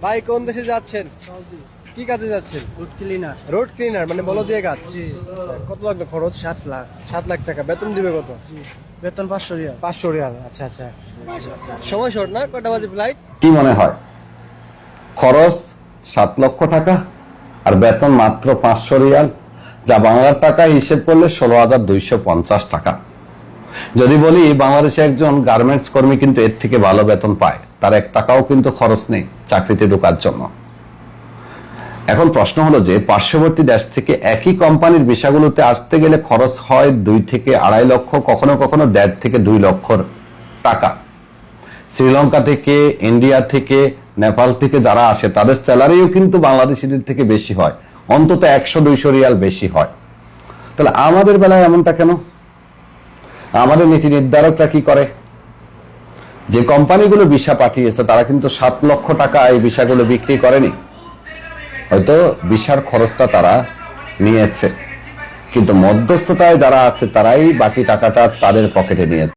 ভাই কোন দেশে যাচ্ছেন? সৌদি। কি কাজে যাচ্ছেন? Root cleaner. রোড ক্লিনার মানে বলো দিয়ে কাজ। জি। কত লাগবে খরচ? 7 লাখ। 7 লাখ টাকা। বেতন দিবে কত? জি। বেতন 500 রিয়াল। 500 রিয়াল। আচ্ছা আচ্ছা। সময় শর্ট না? কয়টা বাজে ফ্লাইট? কি মনে হয় খরচ 7 লক্ষ টাকা আর বেতন মাত্র 500 রিয়াল, যা বাংলার টাকায় হিসেব করলে 16,250 টাকা। যদি বলি বাংলাদেশে একজন গার্মেন্টস কর্মী কিন্তু এর থেকে ভালো বেতন পায়, তার 1 টাকাও কিন্তু খরচ নেই চাকরিতে ঢোকার জন্য। এখন প্রশ্ন হলো যে পার্শ্ববর্তী দেশ থেকে একই কোম্পানির ভিসাগুলোতে আসতে গেলে খরচ হয় 2 থেকে 2.5 লক্ষ, কখনো কখনো 1.5 থেকে 2 লক্ষ টাকা। শ্রীলঙ্কা থেকে, ইন্ডিয়া থেকে, নেপাল থেকে যারা আসে তাদের স্যালারিও কিন্তু বাংলাদেশিদের থেকে বেশি হয়, অন্তত 100-200 রিয়াল বেশি হয়। তাহলে আমাদের বেলায় এমনটা কেন? আমাদের নীতি নির্ধারকরা কি করে? যে কোম্পানিগুলো ভিসা পাঠিয়েছে তারা কিন্তু 7 লক্ষ টাকা এই ভিসাগুলো বিক্রি করেনি, হয়তো ভিসার খরচটা তারা নিয়েছে, কিন্তু মধ্যস্থতায় যারা আছে তারাই বাকি টাকাটা তাদের পকেটে নিয়েছে।